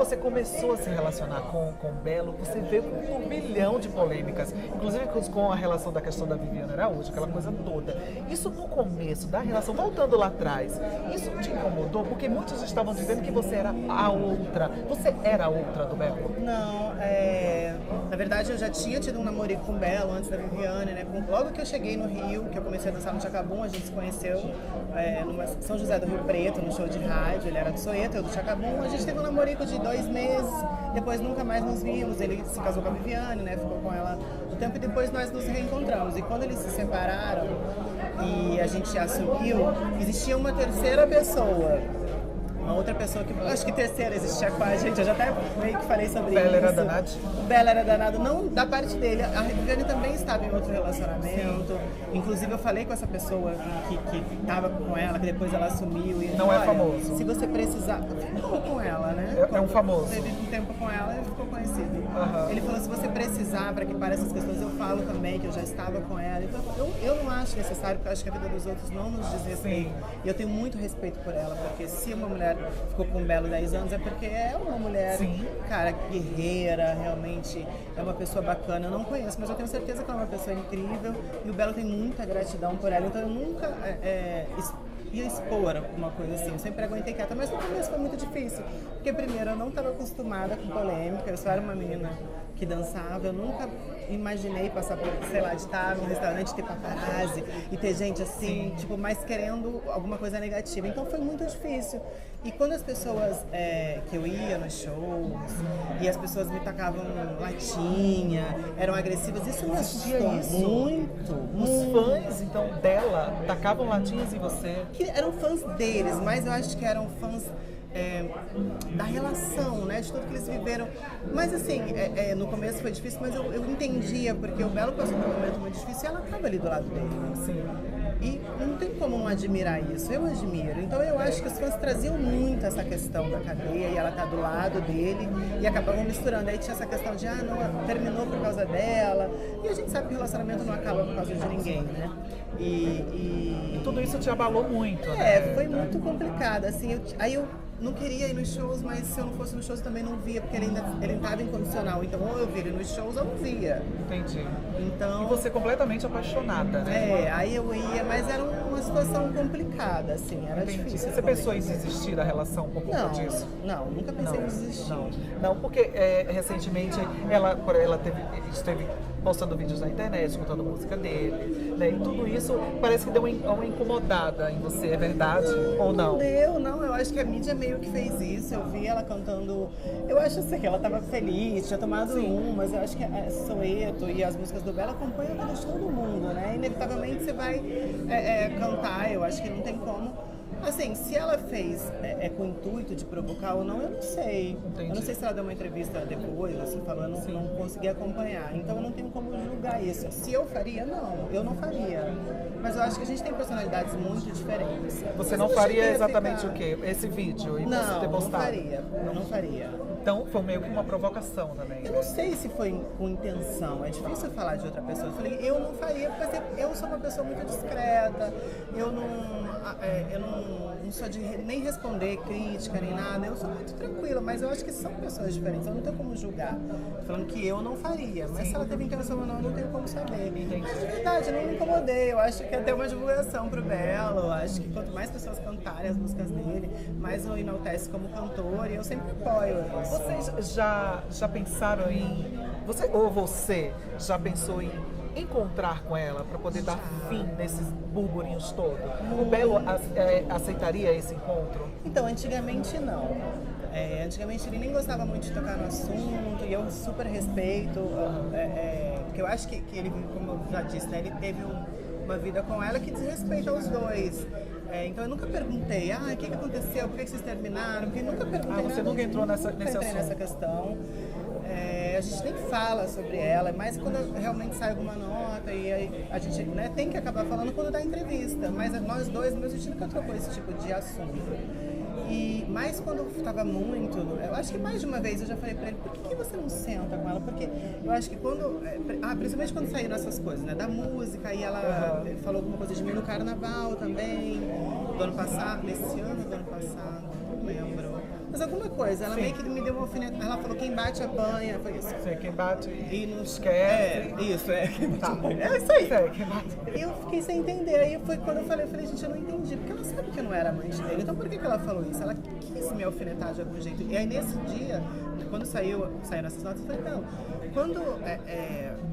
você começou a se relacionar com o Belo, você veio com um turbilhão de polêmicas, inclusive com a relação da questão da Viviane Araújo, aquela coisa toda. Isso no começo da relação, voltando lá atrás, isso te incomodou? Porque muitos estavam dizendo que você era a outra. Você era a outra do Belo? Não, na verdade eu já tinha tido um namorico com o Belo antes da Viviane, né? Logo que eu cheguei no Rio, que eu comecei a dançar no Chacabum, a gente se conheceu no São José do Rio Preto, no show de rádio. Ele era do Soeto, eu do Chacabum. A gente teve um namorico de 2 meses, depois nunca mais nos vimos. Ele se casou com a Viviane, né? Ficou com ela um tempo e depois nós nos reencontramos. E quando eles se separaram e a gente assumiu, existia uma terceira pessoa. Uma outra pessoa que, acho que terceira existia com a gente, eu já até meio que falei sobre isso. Bela era danado? O Bela era danado, não da parte dele. A Viviane também estava em outro relacionamento. Sim. Inclusive eu falei com essa pessoa que estava com ela, que depois ela assumiu. E não é famoso? Se você precisar... Ficou com ela, né? É um famoso. Teve um tempo com ela e ficou conhecido. Ele falou, se você precisar para que pare essas questões, eu falo também que eu já estava com ela. Então eu não acho necessário, porque eu acho que a vida dos outros não nos diz respeito. E eu tenho muito respeito por ela, porque se uma mulher ficou com o Belo 10 anos é porque é uma mulher, sim, cara, guerreira, realmente é uma pessoa bacana. Eu não conheço, mas eu tenho certeza que ela é uma pessoa incrível e o Belo tem muita gratidão por ela. Então eu nunca ia expor alguma coisa assim, eu sempre aguentei quieta, mas no começo foi muito difícil, porque primeiro eu não estava acostumada com polêmica, eu só era uma menina que dançava, eu nunca imaginei passar por, sei lá, de estar num restaurante, ter paparazzi e ter gente assim, tipo, mais querendo alguma coisa negativa, então foi muito difícil. E quando as pessoas, que eu ia nos shows, e as pessoas me tacavam latinha, eram agressivas, isso me assustou muito. Os fãs, então, dela, tacavam latinhas em você? Que eram fãs deles, mas eu acho que eram fãs da relação, né, de tudo que eles viveram. Mas assim, no começo foi difícil, mas eu entendia, porque o Belo passou por um momento muito difícil e ela estava ali do lado dele. Sim. E não tem como não admirar isso, eu admiro. Então eu acho que os fãs traziam muito essa questão da cadeia e ela tá do lado dele e acabavam misturando. Aí tinha essa questão de, não, terminou por causa dela. E a gente sabe que o relacionamento não acaba por causa de ninguém, né? E tudo isso te abalou muito, né? Foi muito complicado, assim, aí eu não queria ir nos shows, mas se eu não fosse nos shows também não via, porque ele estava incondicional. Então ou eu via ele nos shows ou não via. Entendi. Então, e você completamente apaixonada, né? Aí eu ia, mas era uma situação complicada, assim, era difícil. Você pensou em desistir da relação por conta disso? Não, nunca pensei em desistir. Não, porque recentemente ela esteve postando vídeos na internet, escutando música dele, né? E tudo isso parece que deu uma incomodada em você, é verdade ou não? Não, eu acho que a mídia meio que fez isso. Eu vi ela cantando, eu acho assim, que ela estava feliz, tinha tomado mas eu acho que a Soeto e as músicas do Belo acompanham a vida de todo mundo, né? Inevitavelmente você vai cantar, eu acho que não tem como. Assim, se ela fez com o intuito de provocar ou não, eu não sei. Entendi. Eu não sei se ela deu uma entrevista depois, assim, falando, não consegui acompanhar. Então eu não tenho como julgar isso. Se eu faria, não. Eu não faria. Mas eu acho que a gente tem personalidades muito diferentes. Você não faria exatamente o quê? Esse vídeo? E você ter postado? Não faria. Então foi meio que uma provocação também. Eu não sei se foi com intenção. É difícil falar de outra pessoa. Eu falei, eu não faria, porque eu sou uma pessoa muito discreta. Eu não sou de nem responder crítica nem nada. Eu sou muito tranquila, mas eu acho que são pessoas diferentes. Eu não tenho como julgar. Tô falando que eu não faria, mas se ela teve intenção ou não, eu não tenho como saber. Mas de verdade, eu não me incomodei. Eu acho que é até uma divulgação pro Belo. Eu acho que quanto mais pessoas cantarem as músicas dele, mais o enaltece como cantor. E eu sempre apoio isso. Vocês já pensaram em... Você já pensou em encontrar com ela para poder dar fim nesses burburinhos todos? O Belo aceitaria esse encontro? Então, antigamente não. Antigamente ele nem gostava muito de tocar no assunto e eu super respeito, porque eu acho que ele, como eu já disse, né, ele teve uma vida com ela que diz respeito aos dois. Então eu nunca perguntei, o que aconteceu, por que vocês terminaram? Porque nunca perguntei você nunca entrou nesse assunto? Nessa questão. A gente nem fala sobre ela, mas quando realmente sai alguma nota e a gente tem que acabar falando quando dá entrevista. Mas nós dois, a gente nunca trocou esse tipo de assunto. Mas quando estava muito, eu acho que mais de uma vez eu já falei pra ele, por que você não senta com ela? Porque eu acho que quando, principalmente quando saíram essas coisas, né, da música, e ela falou alguma coisa de mim no carnaval também, do ano passado, nesse ano ou do ano passado, não lembro. Mas alguma coisa, ela Sim. meio que me deu uma alfinetada. Ela falou, quem bate apanha, foi isso. Sei, quem bate E não esquece. isso, quem bate Tá. apanha. É isso aí. Sei, quem bate. E eu fiquei sem entender. Aí foi quando eu falei, gente, eu não entendi. Porque ela sabe que eu não era amante dele. Então por que ela falou isso? Ela quis me alfinetar de algum jeito. E aí nesse dia, quando saíram essas notas, eu falei, não, quando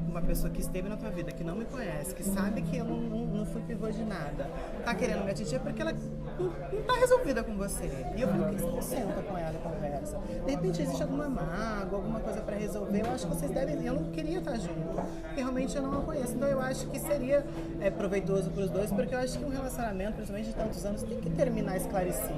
uma pessoa que esteve na tua vida, que não me conhece, que sabe que eu não fui pivô de nada, tá querendo me atingir, é porque ela não tá resolvida com você. E eu falei, por que você não senta com ela e conversa? De repente existe alguma mágoa, alguma coisa pra resolver, eu acho que vocês devem. Eu não queria estar junto, porque realmente eu não a conheço. Então eu acho que seria proveitoso pros dois, porque eu acho que um relacionamento, principalmente de tantos anos, tem que terminar esclarecido.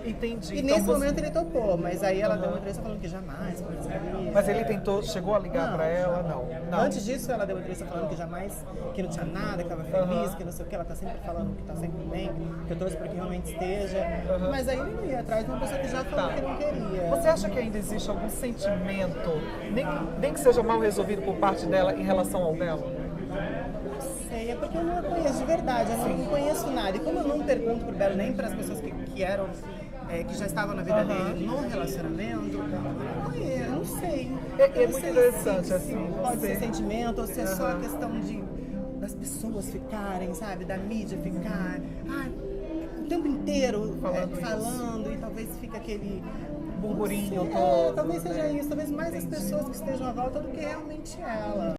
Entendi. E Então nesse você- momento ele topou, mas aí ela deu uma entrevista falando que jamais pensaria. Mas ele tentou, chegou a ligar Não. pra ela? Não. Não. Antes disso, ela deu uma entrevista falando que jamais, que não tinha nada, que estava feliz, que não sei o que, ela tá sempre falando que tá sempre bem, que eu torço para que realmente esteja. Mas aí ele não ia atrás de uma pessoa que já falou que não queria. Você acha que ainda existe algum sentimento, nem que seja mal resolvido por parte dela em relação ao dela? Não sei, é porque eu não a conheço de verdade, eu não conheço nada. E como eu não pergunto pro Belo nem para as pessoas que eram, que já estavam na vida dele no relacionamento, eu não conheço, eu não sei. É Eu não muito sei interessante, se assim, pode você- ser sentimento ou se é só a questão das pessoas ficarem, sabe? Da mídia ficar o tempo inteiro falando e talvez fique aquele Burburinho não sei, todo, talvez né? seja isso, talvez mais as pessoas que estejam à volta do que realmente ela.